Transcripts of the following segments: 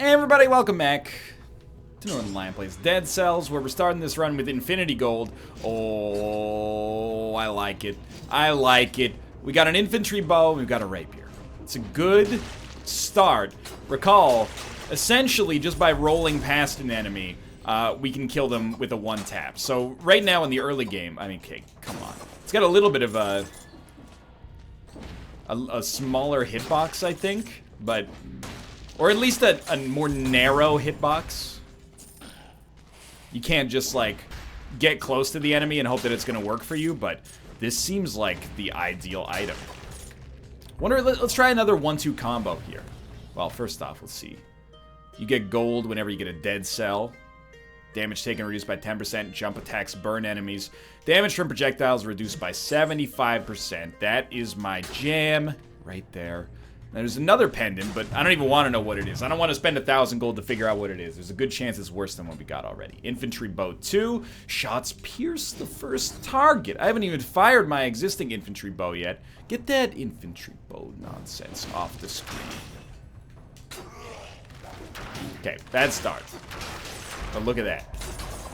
Hey everybody, welcome back to Northernlion Plays Dead Cells, where we're starting this run with Infinity Gold. Oh, I like it. I like it. We got an infantry bow, we've got a rapier. It's a good start. Recall, essentially, just by rolling past an enemy, we can kill them with a one-tap. So, right now in the early game, I mean, okay, come on. It's got a little bit of a smaller hitbox, I think, but... Or at least a more narrow hitbox. You can't just, like, get close to the enemy and hope that it's going to work for you, but this seems like the ideal item. Let's try another 1-2 combo here. Well, first off, let's see. You get gold whenever you get a dead cell. Damage taken reduced by 10%. Jump attacks burn enemies. Damage from projectiles reduced by 75%. That is my jam right there. There's another pendant, but I don't even want to know what it is. I don't want to spend 1,000 gold to figure out what it is. There's a good chance it's worse than what we got already. Infantry bow 2. Shots pierce the first target. I haven't even fired my existing infantry bow yet. Get that infantry bow nonsense off the screen. Okay, bad start. But look at that.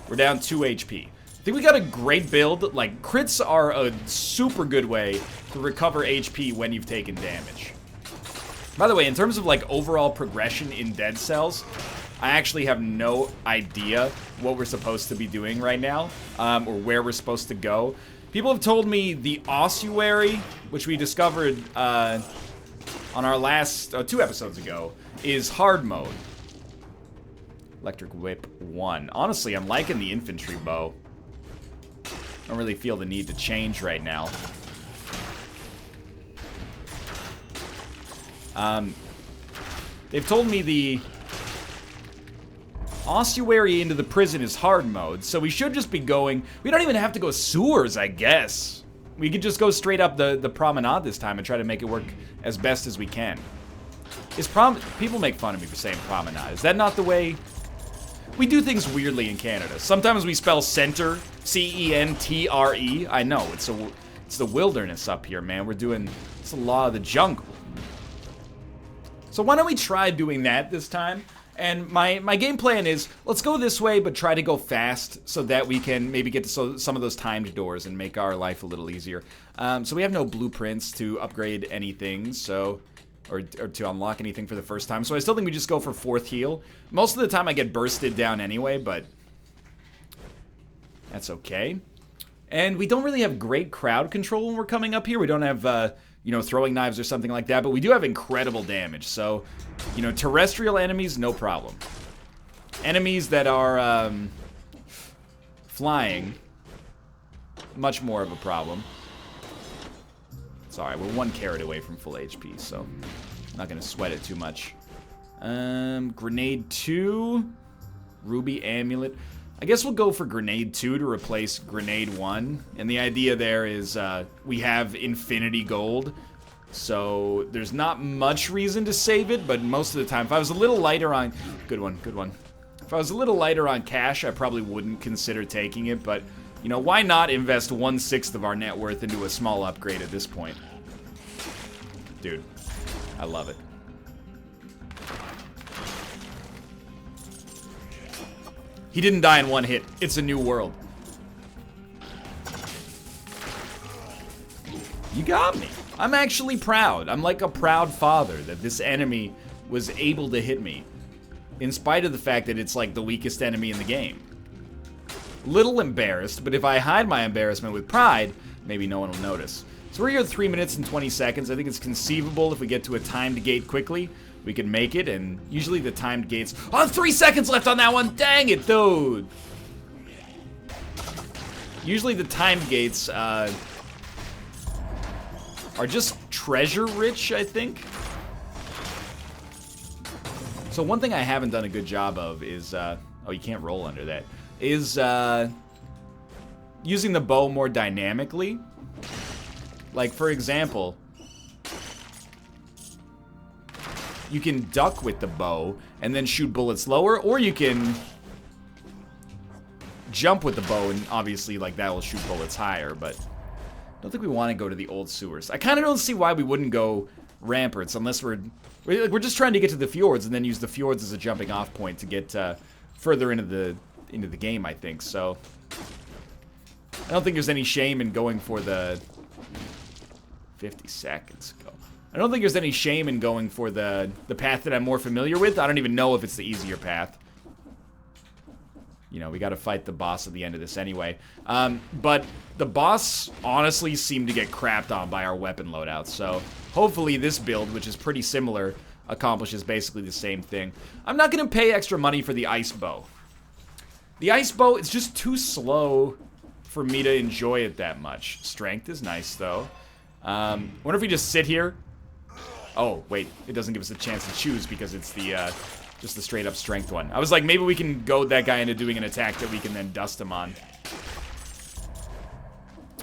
We're down 2 HP. I think we got a great build. Like, crits are a super good way to recover HP when you've taken damage. By the way, in terms of, like, overall progression in Dead Cells, I actually have no idea what we're supposed to be doing right now, or where we're supposed to go. People have told me the ossuary, which we discovered on our last 2 episodes ago, is hard mode. Electric Whip 1. Honestly, I'm liking the infantry bow. I don't really feel the need to change right now. They've told me the ossuary into the prison is hard mode, so we should just be going... We don't even have to go sewers, I guess. We could just go straight up the promenade this time and try to make it work as best as we can. People make fun of me for saying promenade. Is that not the way... We do things weirdly in Canada. Sometimes we spell center, C-E-N-T-R-E. I know, it's the wilderness up here, man. It's the law of the jungle. So why don't we try doing that this time? And my game plan is, let's go this way, but try to go fast so that we can maybe get to some of those timed doors and make our life a little easier. So we have no blueprints to upgrade anything, so... Or to unlock anything for the first time. So I still think we just go for 4th heal. Most of the time I get bursted down anyway, but... That's okay. And we don't really have great crowd control when we're coming up here. We don't have... you know, throwing knives or something like that, but we do have incredible damage, so, you know, terrestrial enemies, no problem. Enemies that are, flying, much more of a problem. Sorry, we're 1 carrot away from full HP, so I'm not gonna sweat it too much. Grenade 2, Ruby Amulet. I guess we'll go for Grenade 2 to replace Grenade 1. And the idea there is we have Infinity Gold. So there's not much reason to save it, but most of the time, if I was a little lighter on... Good one, good one. If I was a little lighter on cash, I probably wouldn't consider taking it. But, you know, why not invest 1/6 of our net worth into a small upgrade at this point? Dude, I love it. He didn't die in 1 hit. It's a new world. You got me. I'm actually proud. I'm like a proud father that this enemy was able to hit me. In spite of the fact that it's like the weakest enemy in the game. Little embarrassed, but if I hide my embarrassment with pride, maybe no one will notice. So we're here at 3 minutes and 20 seconds. I think it's conceivable if we get to a timed gate quickly. We can make it, and usually the timed gates... Oh, 3 seconds left on that one! Dang it, dude! Usually the timed gates, are just treasure-rich, I think. So one thing I haven't done a good job of is, oh, you can't roll under that, is, using the bow more dynamically. Like, for example... You can duck with the bow and then shoot bullets lower, or you can jump with the bow and obviously, like, that will shoot bullets higher, but I don't think we want to go to the old sewers. I kind of don't see why we wouldn't go ramparts, unless we're just trying to get to the fjords and then use the fjords as a jumping off point to get further into the game, I think. So I don't think there's any shame in going for the 50 seconds ago. I don't think there's any shame in going for the path that I'm more familiar with. I don't even know if it's the easier path. You know, we got to fight the boss at the end of this anyway. But the boss honestly seemed to get crapped on by our weapon loadout. So hopefully this build, which is pretty similar, accomplishes basically the same thing. I'm not going to pay extra money for the ice bow. The ice bow is just too slow for me to enjoy it that much. Strength is nice, though. Wonder if we just sit here. Oh, wait. It doesn't give us a chance to choose because it's the, just the straight-up strength one. I was like, maybe we can goad that guy into doing an attack that we can then dust him on.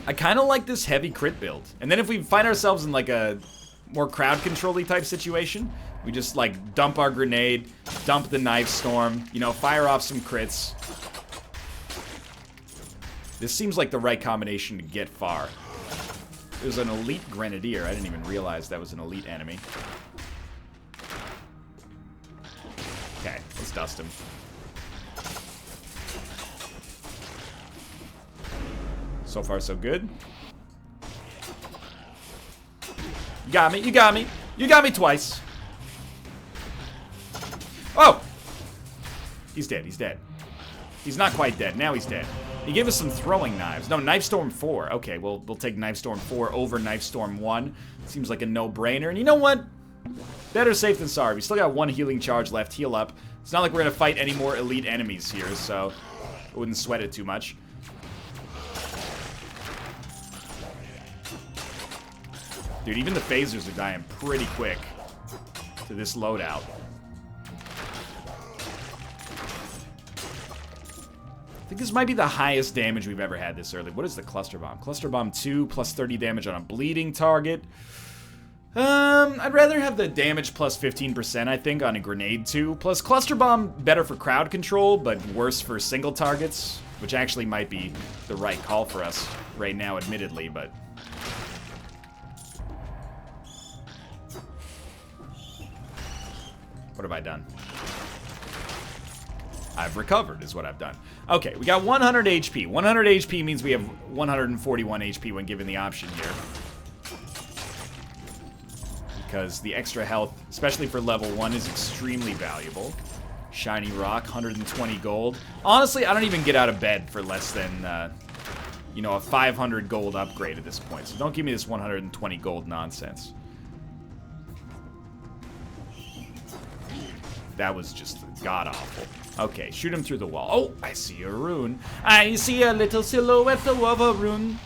I kind of like this heavy crit build. And then if we find ourselves in, like, a more crowd control-y type situation, we just, like, dump our grenade, dump the knife storm, you know, fire off some crits. This seems like the right combination to get far. There's an elite grenadier. I didn't even realize that was an elite enemy. Okay, let's dust him. So far, so good. You got me, you got me. You got me twice. Oh! He's dead, he's dead. He's not quite dead, now he's dead. He gave us some throwing knives. No, Knife Storm 4. Okay, we'll take Knife Storm 4 over Knife Storm 1. Seems like a no-brainer. And you know what? Better safe than sorry. We still got one healing charge left. Heal up. It's not like we're going to fight any more elite enemies here, so I wouldn't sweat it too much. Dude, even the phasers are dying pretty quick to this loadout. I think this might be the highest damage we've ever had this early. What is the Cluster Bomb? Cluster Bomb 2 plus 30 damage on a bleeding target. I'd rather have the damage plus 15%, I think, on a Grenade 2. Plus Cluster Bomb, better for crowd control, but worse for single targets, which actually might be the right call for us right now, admittedly, but... What have I done? I've recovered, is what I've done. Okay, we got 100 HP. 100 HP means we have 141 HP when given the option here. Because the extra health, especially for level 1, is extremely valuable. Shiny Rock, 120 gold. Honestly, I don't even get out of bed for less than, you know, a 500 gold upgrade at this point. So don't give me this 120 gold nonsense. That was just god-awful. Okay, shoot him through the wall. Oh, I see a rune. I see a little silhouette of a rune.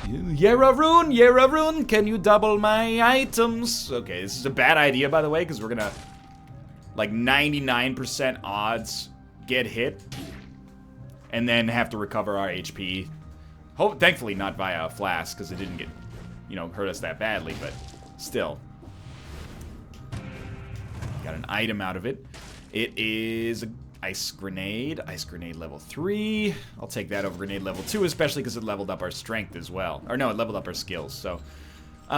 You're a rune, can you double my items? Okay, this is a bad idea, by the way, because we're gonna, like, 99% odds get hit, and then have to recover our HP. Thankfully not via a flask, because it didn't get, you know, hurt us that badly, but still. Got an item out of it. It is an ice grenade level 3. I'll take that over grenade level 2, especially because it leveled up our strength as well. Or no, it leveled up our skills, so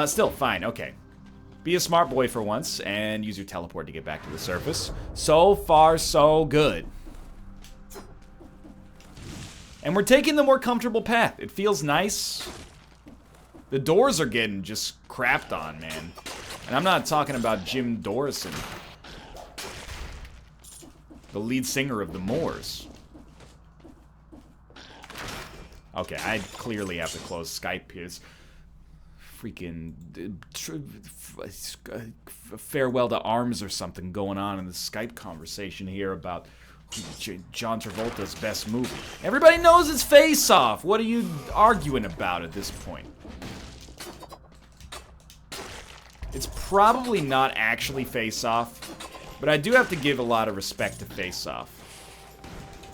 still fine. Okay, be a smart boy for once and use your teleport to get back to the surface. So far, so good. And we're taking the more comfortable path. It feels nice. The doors are getting just crapped on, man. And I'm not talking about Jim Dorison, the lead singer of the Moors. Okay, I clearly have to close Skype here. It's freaking farewell to arms or something going on in the Skype conversation here about John Travolta's best movie. Everybody knows it's Face Off. What are you arguing about at this point? It's probably not actually Face Off, but I do have to give a lot of respect to Face Off.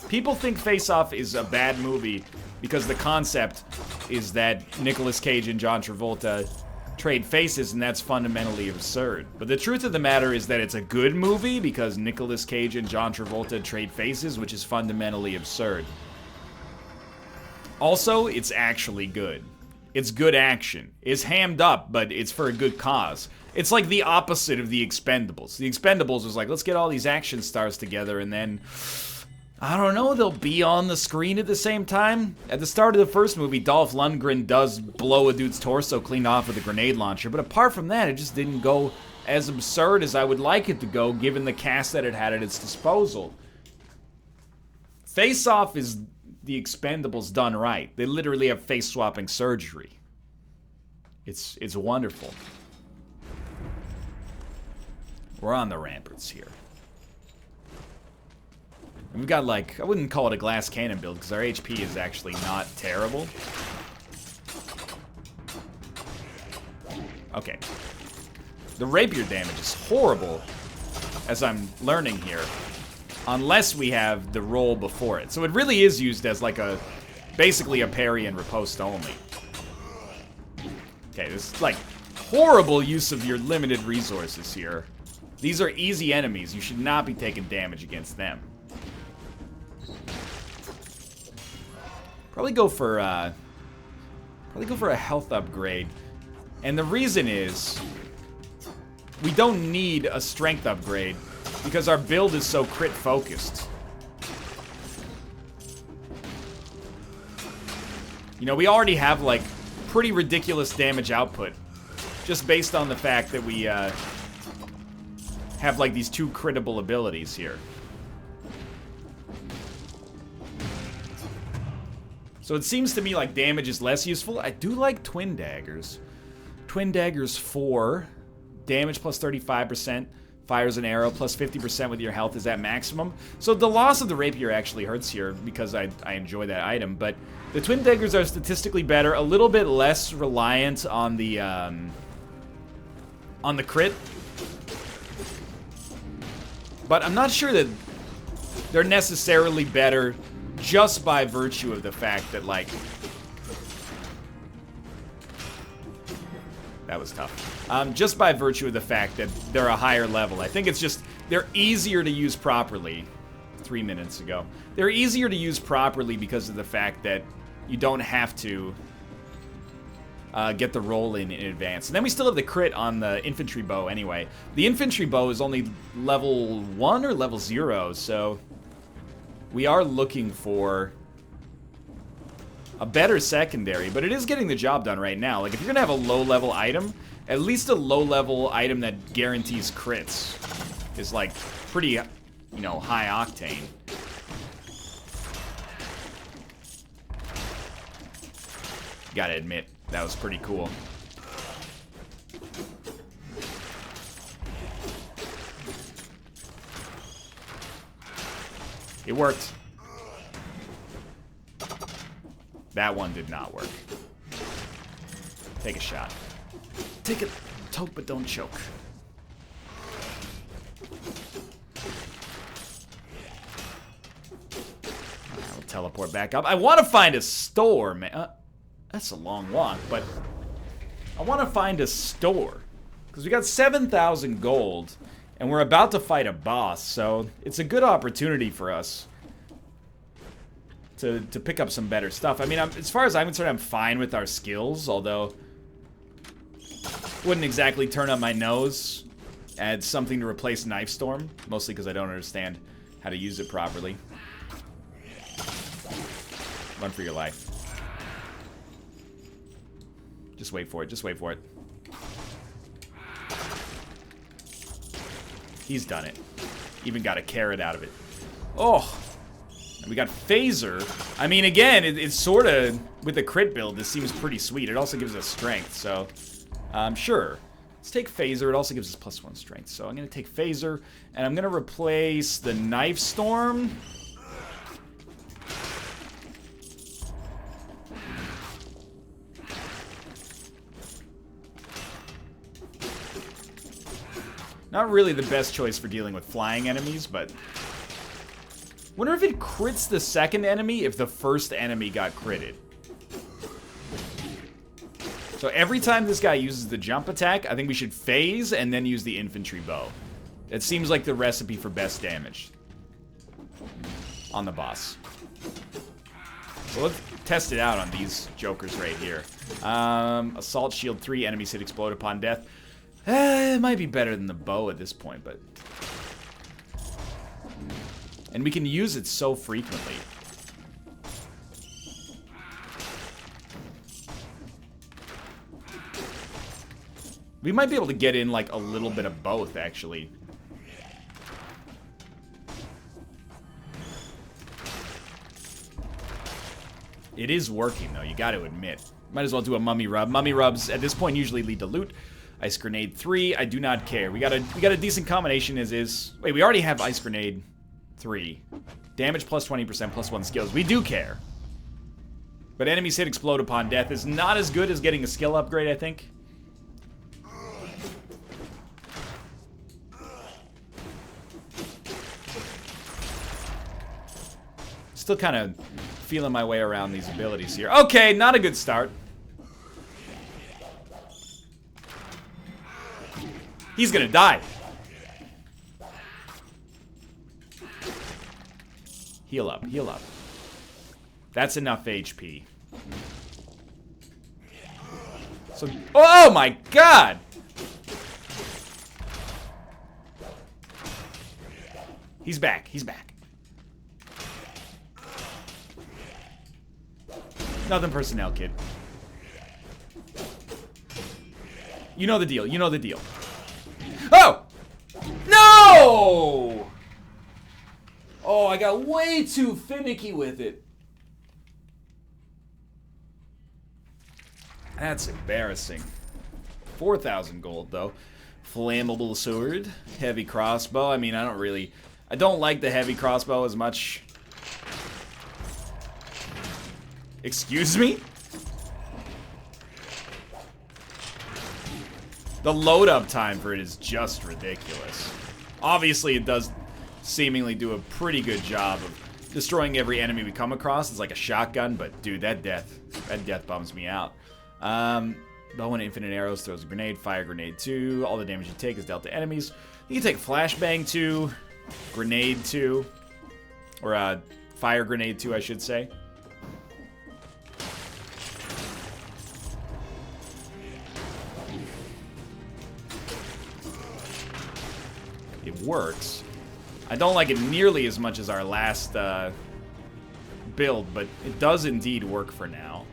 People think Face Off is a bad movie because the concept is that Nicolas Cage and John Travolta trade faces, and that's fundamentally absurd. But the truth of the matter is that it's a good movie because Nicolas Cage and John Travolta trade faces, which is fundamentally absurd. Also, it's actually good. It's good action. It's hammed up, but it's for a good cause. It's like the opposite of the Expendables. The Expendables was like, let's get all these action stars together, and then, I don't know, they'll be on the screen at the same time. At the start of the first movie, Dolph Lundgren does blow a dude's torso clean off with a grenade launcher, but apart from that, it just didn't go as absurd as I would like it to go, given the cast that it had at its disposal. Face Off is the Expendables done right. They literally have face-swapping surgery. It's wonderful. We're on the ramparts here. And we've got, like, I wouldn't call it a glass cannon build, because our HP is actually not terrible. Okay. The rapier damage is horrible, as I'm learning here, unless we have the roll before it. So it really is used as, like, basically a parry and riposte only. Okay, this is, like, horrible use of your limited resources here. These are easy enemies. You should not be taking damage against them. Probably go for a health upgrade. And the reason is we don't need a strength upgrade because our build is so crit focused. You know, we already have like pretty ridiculous damage output just based on the fact that we have like these 2 critable abilities here. So it seems to me like damage is less useful. I do like Twin Daggers. Twin Daggers 4, damage plus 35%, fires an arrow plus 50% with your health is at maximum. So the loss of the rapier actually hurts here because I enjoy that item, but the Twin Daggers are statistically better, a little bit less reliant on the crit. But I'm not sure that they're necessarily better just by virtue of the fact that, like... That was tough. Just by virtue of the fact that they're a higher level. I think it's just, they're easier to use properly. 3 minutes ago. They're easier to use properly because of the fact that you don't have to get the roll in advance. And then we still have the crit on the infantry bow anyway. The infantry bow is only level 1 or level 0, so we are looking for a better secondary, but it is getting the job done right now. Like, if you're gonna have a low-level item, at least a low-level item that guarantees crits is, like, pretty, you know, high octane. Gotta admit, that was pretty cool. It worked. That one did not work. Take a shot. Take a toke, but don't choke. I'll teleport back up. I want to find a store, man. That's a long walk, but I want to find a store. Because we got 7,000 gold, and we're about to fight a boss, so it's a good opportunity for us to pick up some better stuff. I mean, as far as I'm concerned, I'm fine with our skills, although wouldn't exactly turn up my nose at something to replace Knife Storm, mostly because I don't understand how to use it properly. Run for your life. Just wait for it, just wait for it. He's done it. Even got a carrot out of it. Oh! And we got Phaser. I mean, again, it's sort of, with the crit build, this seems pretty sweet. It also gives us strength, so sure. Let's take Phaser. It also gives us +1 strength. So I'm going to take Phaser, and I'm going to replace the Knife Storm. Not really the best choice for dealing with flying enemies, but wonder if it crits the second enemy if the first enemy got critted. So every time this guy uses the jump attack, I think we should phase and then use the infantry bow. It seems like the recipe for best damage on the boss. So let's test it out on these jokers right here. Assault shield 3, enemies hit explode upon death. It might be better than the bow at this point, but... And we can use it so frequently. We might be able to get in, like, a little bit of both, actually. It is working, though, you gotta admit. Might as well do a mummy rub. Mummy rubs, at this point, usually lead to loot. Ice Grenade 3, I do not care. We got a decent combination as is. Wait, we already have Ice Grenade 3. Damage plus 20%, plus 1 skills. We do care. But enemies hit explode upon death is not as good as getting a skill upgrade, I think. Still kind of feeling my way around these abilities here. Okay, not a good start. He's gonna die. Heal up, heal up. That's enough HP. So, oh my god! He's back, he's back. Nothing personnel, kid. You know the deal, you know the deal. Oh! No! Oh, I got way too finicky with it. That's embarrassing. 4,000 gold, though. Flammable sword. Heavy crossbow. I mean, I don't like the heavy crossbow as much. Excuse me? The load up time for it is just ridiculous. Obviously, it does seemingly do a pretty good job of destroying every enemy we come across. It's like a shotgun, but dude, that death bums me out. Bow and infinite arrows, throws a grenade, fire grenade 2. All the damage you take is dealt to enemies. You can take flashbang 2, grenade 2, or fire grenade 2, I should say. It works. I don't like it nearly as much as our last build, but it does indeed work for now.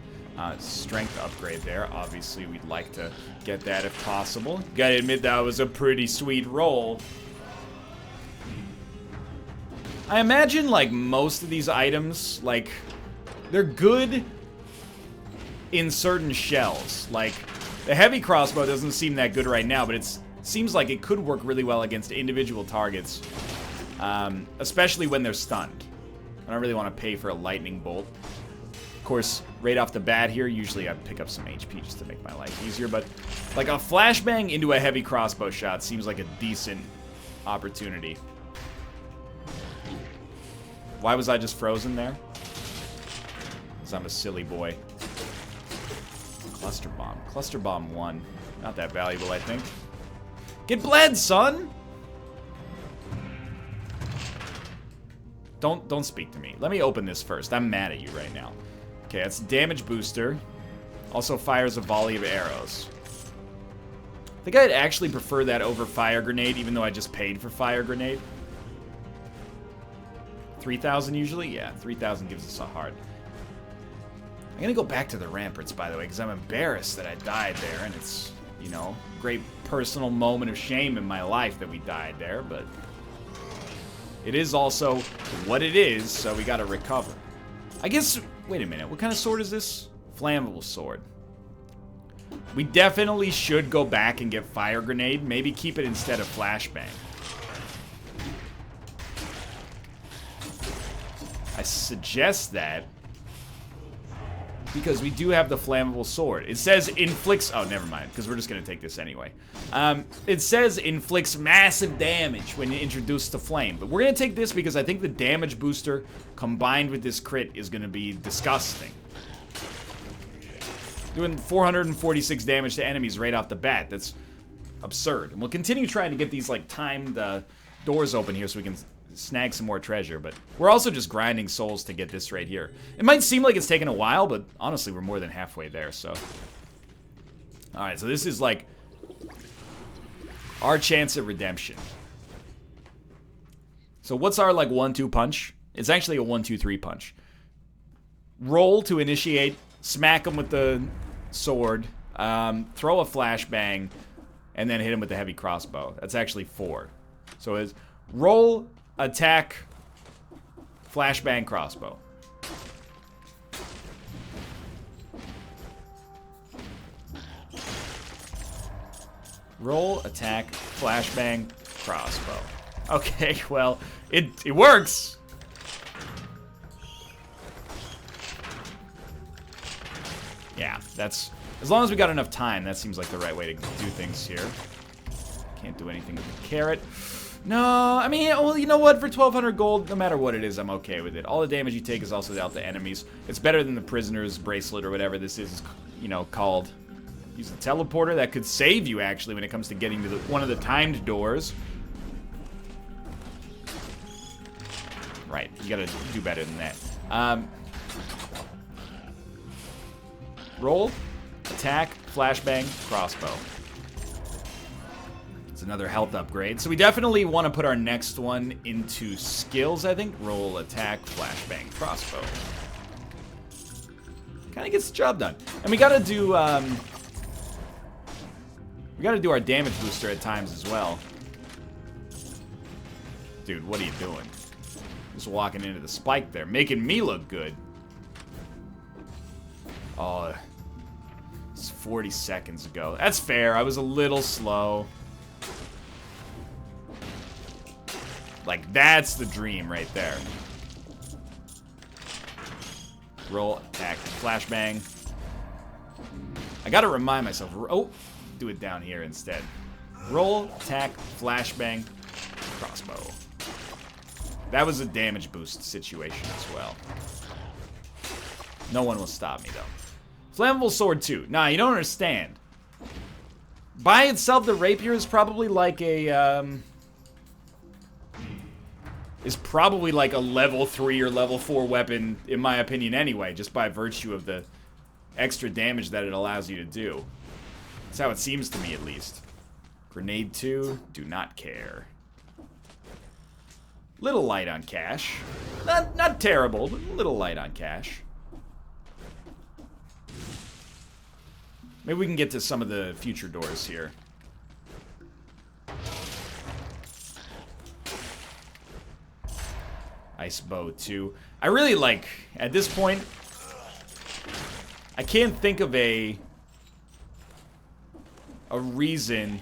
Strength upgrade there. Obviously, we'd like to get that if possible. Gotta admit, that was a pretty sweet roll. I imagine, like, most of these items, like, they're good in certain shells. Like, the heavy crossbow doesn't seem that good right now, but it seems like it could work really well against individual targets. Especially when they're stunned. I don't really want to pay for a lightning bolt. Of course, right off the bat here, usually I pick up some HP just to make my life easier, but like a flashbang into a heavy crossbow shot seems like a decent opportunity. Why was I just frozen there? Because I'm a silly boy. Cluster bomb. Cluster bomb 1. Not that valuable, I think. Get bled, son! Don't speak to me. Let me open this first. I'm mad at you right now. Okay, that's damage booster. Also fires a volley of arrows. I think I'd actually prefer that over fire grenade, even though I just paid for fire grenade. 3,000 usually? Yeah, 3,000 gives us a heart. I'm gonna go back to the ramparts, by the way, because I'm embarrassed that I died there, and it's, you know, a great personal moment of shame in my life that we died there, but it is also what it is, so we gotta recover. I guess, wait a minute, what kind of sword is this? Flammable sword. We definitely should go back and get fire grenade, maybe keep it instead of flashbang. I suggest that because we do have the flammable sword. It says inflicts... Oh, never mind, because we're just going to take this anyway. It says inflicts massive damage when introduced to flame. But we're going to take this because I think the damage booster combined with this crit is going to be disgusting. Doing 446 damage to enemies right off the bat. That's absurd. And we'll continue trying to get these, like, timed doors open here so we can snag some more treasure, but we're also just grinding souls to get this right here. It might seem like it's taken a while, but honestly, we're more than halfway there, so. Alright, so this is like our chance at redemption. So what's our, like, 1-2 punch? It's actually a 1-2-3 punch. Roll to initiate, smack him with the sword, throw a flashbang, and then hit him with the heavy crossbow. That's actually 4. So it's roll, attack, flashbang, crossbow. Roll, attack, flashbang, crossbow. Okay, well, it works. Yeah, that's... As long as we got enough time, that seems like the right way to do things here. Can't do anything with the carrot. No, I mean, well, you know what? For 1,200 gold, no matter what it is, I'm okay with it. All the damage you take is also dealt to enemies. It's better than the prisoner's bracelet or whatever this is, you know, called. Use the teleporter. That could save you, actually, when it comes to getting to one of the timed doors. Right, you gotta do better than that. Roll, attack, flashbang, crossbow. It's another health upgrade. So we definitely want to put our next one into skills, I think. Roll, attack, flashbang, crossbow. Kind of gets the job done. And we gotta do, our damage booster at times as well. Dude, what are you doing? Just walking into the spike there, making me look good. Oh, it's 40 seconds ago. That's fair. I was a little slow. Like, that's the dream right there. Roll, attack, flashbang. I gotta remind myself. Oh, do it down here instead. Roll, attack, flashbang, crossbow. That was a damage boost situation as well. No one will stop me, though. Flammable sword 2. Nah, you don't understand. By itself, the rapier is probably like a, is probably like a level 3 or level 4 weapon, in my opinion anyway, just by virtue of the extra damage that it allows you to do. That's how it seems to me, at least. Grenade 2, do not care. Little light on cash. Not terrible, but a little light on cash. Maybe we can get to some of the future doors here. Ice bow 2. I really like, at this point, I can't think of a reason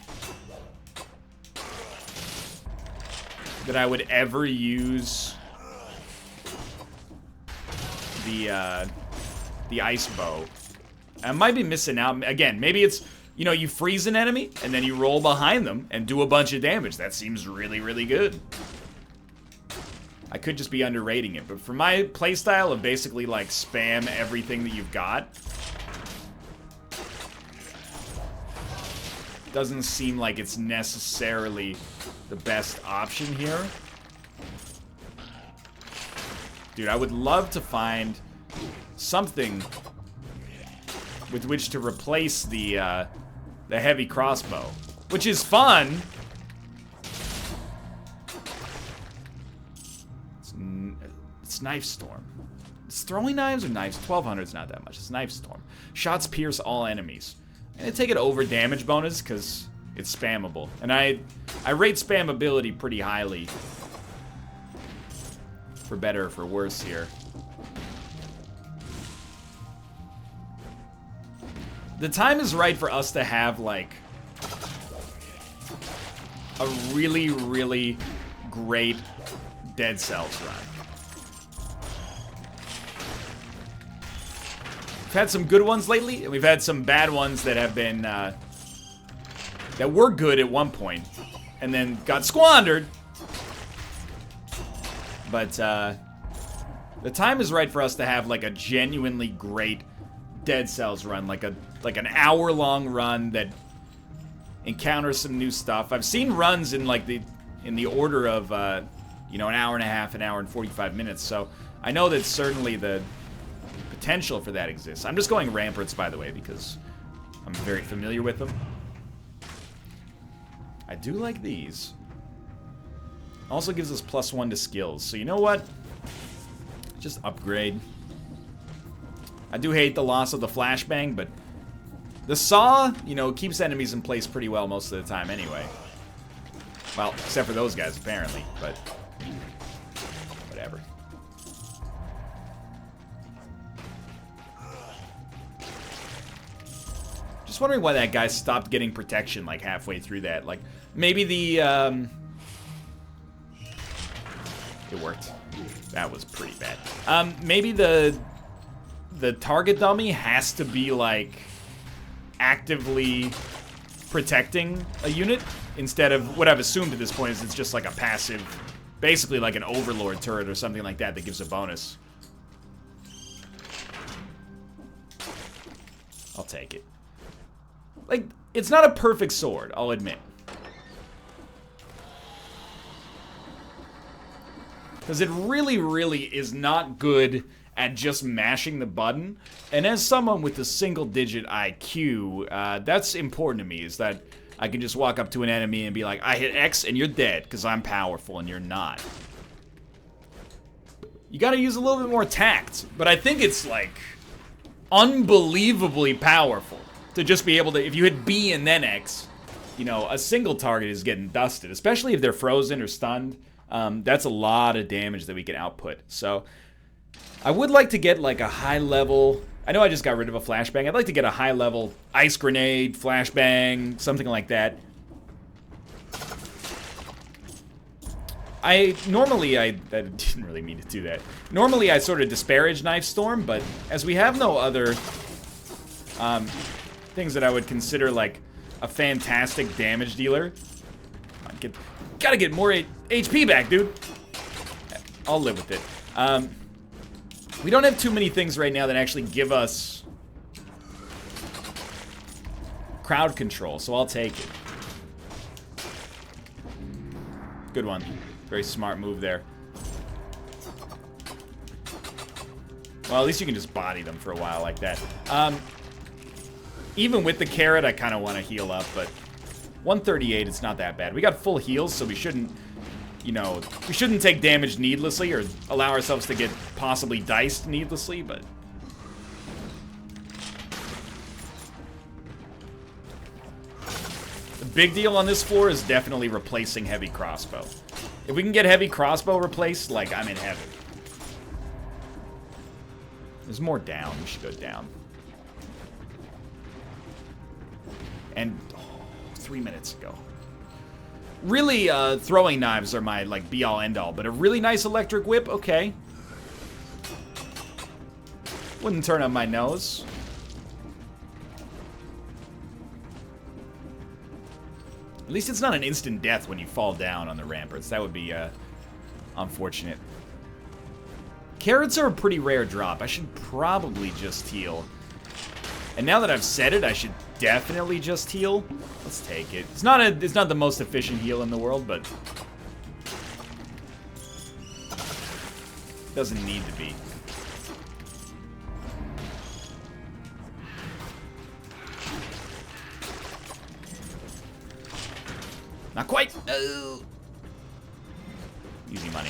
that I would ever use the ice bow. I might be missing out. Again, maybe it's, you know, you freeze an enemy and then you roll behind them and do a bunch of damage. That seems really, really good. I could just be underrating it, but for my playstyle of basically like spam everything that you've got, doesn't seem like it's necessarily the best option here. Dude, I would love to find something with which to replace the heavy crossbow, which is fun. It's Knife Storm. It's throwing knives or knives? 1,200 is not that much. It's Knife Storm. Shots pierce all enemies. And I take it over damage bonus because it's spammable. And I rate spammability pretty highly. For better or for worse here. The time is right for us to have, like, a really, really great Dead Cells run. We've had some good ones lately, and we've had some bad ones that have been, that were good at one point, and then got squandered. But, the time is right for us to have, like, a genuinely great Dead Cells run, like an hour-long run that encounters some new stuff. I've seen runs in, like, in the order of, you know, an hour and a half, an hour and 45 minutes, so I know that certainly the potential for that exists. I'm just going Ramparts, by the way, because I'm very familiar with them. I do like these. Also gives us +1 to skills. So you know what? Just upgrade. I do hate the loss of the flashbang, but the saw, you know, keeps enemies in place pretty well most of the time anyway. Well, except for those guys, apparently, but whatever. Just wondering why that guy stopped getting protection, like, halfway through that. Like, maybe the, It worked. That was pretty bad. Maybe the target dummy has to be, like, actively protecting a unit instead of what I've assumed at this point is it's just like a passive, basically like an overlord turret or something like that that gives a bonus. I'll take it. Like, it's not a perfect sword, I'll admit. Because it really, really is not good at just mashing the button. And as someone with a single-digit IQ, that's important to me, is that I can just walk up to an enemy and be like, I hit X and you're dead, because I'm powerful and you're not. You gotta use a little bit more tact, but I think it's, like, unbelievably powerful to just be able to, if you hit B and then X, you know, a single target is getting dusted, especially if they're frozen or stunned. That's a lot of damage that we can output. So I would like to get like a high level, I know I just got rid of a flashbang, I'd like to get a high level ice grenade, flashbang, something like that. Normally I didn't really mean to do that. Normally I sort of disparage Knife Storm, but as we have no other things that I would consider like a fantastic damage dealer, gotta get more HP back, dude. I'll live with it. We don't have too many things right now that actually give us crowd control, so I'll take it. Good one. Very smart move there. Well, at least you can just body them for a while like that. Even with the carrot, I kind of want to heal up, but 138, it's not that bad. We got full heals, so we shouldn't, you know, we shouldn't take damage needlessly or allow ourselves to get possibly diced needlessly, but... The big deal on this floor is definitely replacing heavy crossbow. If we can get heavy crossbow replaced, like, I'm in heaven. There's more down. We should go down. And 3 minutes ago. Really, throwing knives are my, like, be-all, end-all, but a really nice electric whip, okay. Wouldn't turn up my nose. At least it's not an instant death when you fall down on the ramparts. That would be, unfortunate. Carrots are a pretty rare drop. I should probably just heal. And now that I've said it, I should definitely just heal. Let's take it. It's not the most efficient heal in the world, but doesn't need to be. Not quite. Oh. Easy money.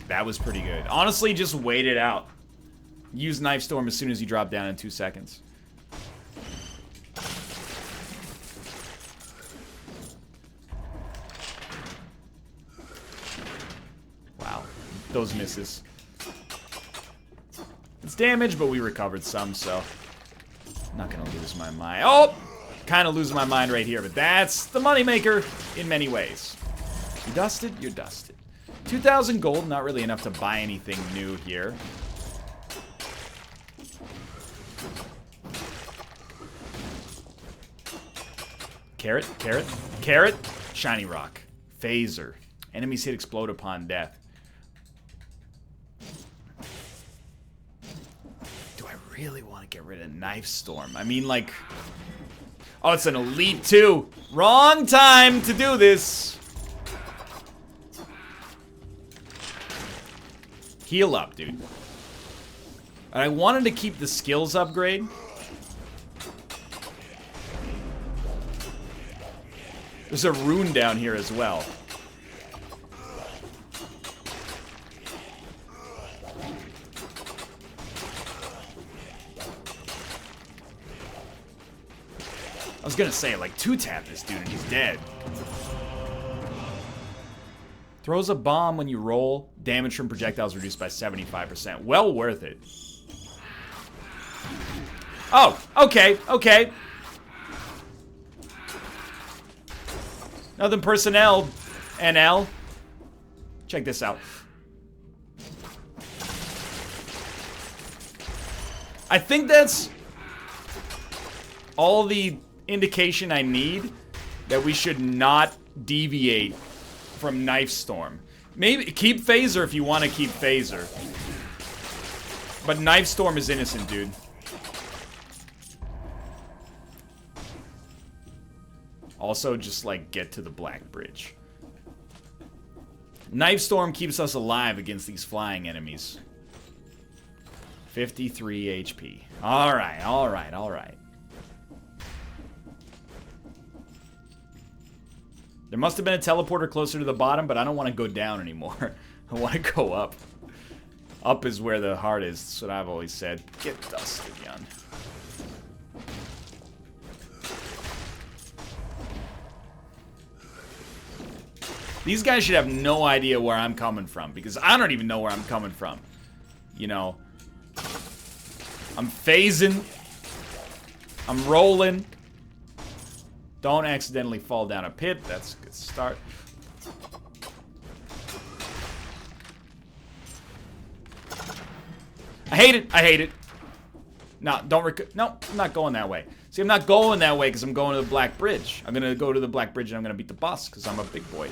That was pretty good. Honestly, just wait it out. Use Knife Storm as soon as you drop down in 2 seconds. Wow. Those misses. It's damage, but we recovered some, so... I'm not gonna lose my mind. Oh! Kind of losing my mind right here, but that's the moneymaker in many ways. You dusted? You're dusted. 2,000 gold, not really enough to buy anything new here. Carrot, carrot, carrot, shiny rock, phaser. Enemies hit explode upon death. Do I really want to get rid of Knife Storm? I mean, like... Oh, it's an elite too. Wrong time to do this. Heal up, dude. And I wanted to keep the skills upgrade. There's a rune down here as well. I was gonna say, like, 2-tap this dude and he's dead. Throws a bomb when you roll. Damage from projectiles reduced by 75%. Well worth it. Oh, okay, okay. Nothing personnel, NL. Check this out. I think that's all the indication I need that we should not deviate from Knife Storm. Maybe keep Phaser if you want to keep Phaser. But Knife Storm is innocent, dude. Also, just, like, get to the Black Bridge. Knife Storm keeps us alive against these flying enemies. 53 HP. Alright, alright, alright. There must have been a teleporter closer to the bottom, but I don't want to go down anymore. I want to go up. Up is where the heart is. That's what I've always said. Get dusted, Jan. These guys should have no idea where I'm coming from, because I don't even know where I'm coming from. You know, I'm phasing. I'm rolling. Don't accidentally fall down a pit. That's a good start. I hate it. I hate it. No, don't no, I'm not going that way. See, I'm not going that way because I'm going to the Black Bridge. I'm going to go to the Black Bridge and I'm going to beat the boss because I'm a big boy.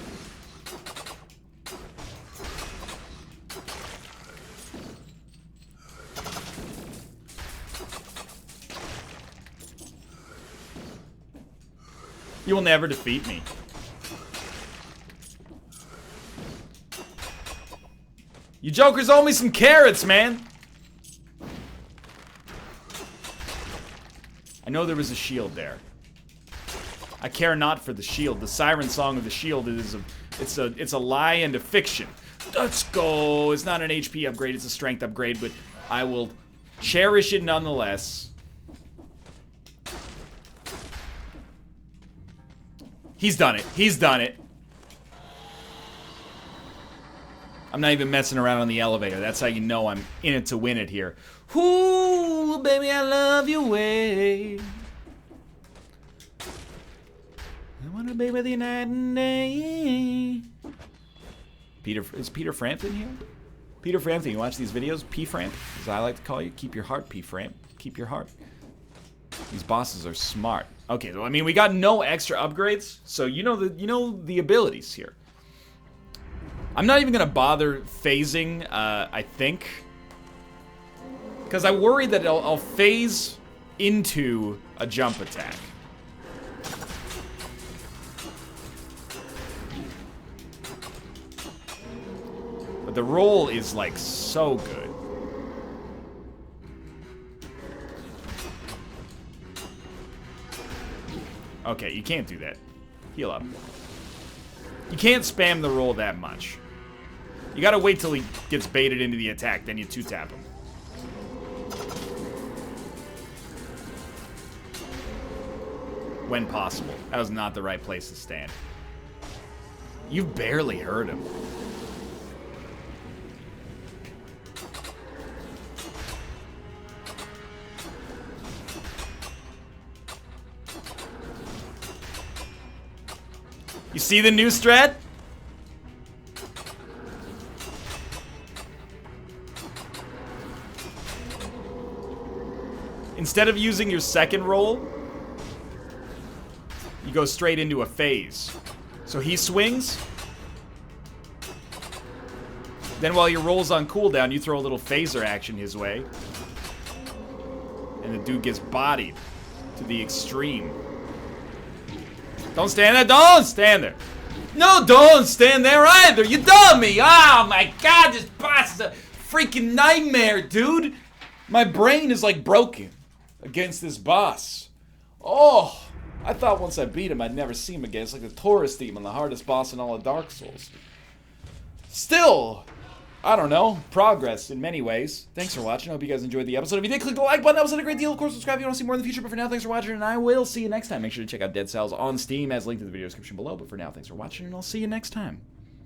You will never defeat me. You jokers owe me some carrots, man. I know there was a shield there. I care not for the shield. The siren song of the shield is it's a lie and a fiction. Let's go. It's not an HP upgrade, it's a strength upgrade, but I will cherish it nonetheless. He's done it. He's done it. I'm not even messing around on the elevator. That's how you know I'm in it to win it here. Ooh, baby, I love your way. I want to be with you night and day. Is Peter Frampton here? Peter Frampton, you watch these videos? P-Framp, as I like to call you. Keep your heart, P-Framp. Keep your heart. These bosses are smart. Okay, well, I mean, we got no extra upgrades, so you know the abilities here. I'm not even gonna bother phasing, I think, because I worry that I'll phase into a jump attack. But the roll is like so good. Okay, you can't do that. Heal up. You can't spam the roll that much. You gotta wait till he gets baited into the attack, then you 2-tap him. When possible. That was not the right place to stand. You barely hurt him. You see the new strat? Instead of using your second roll, you go straight into a phase. So he swings. Then while your roll's on cooldown, you throw a little phaser action his way. And the dude gets bodied to the extreme. Don't stand there. Don't stand there. No, don't stand there either. You dummy. Oh, my God. This boss is a freaking nightmare, dude. My brain is, like, broken against this boss. Oh. I thought once I beat him, I'd never see him again. It's like the Taurus demon, the hardest boss in all of Dark Souls. Still, I don't know, progress in many ways. Thanks for watching. I hope you guys enjoyed the episode. If you did, click the like button. That was a great deal. Of course, subscribe if you want to see more in the future. But for now, thanks for watching, and I will see you next time. Make sure to check out Dead Cells on Steam, as linked in the video description below. But for now, thanks for watching, and I'll see you next time.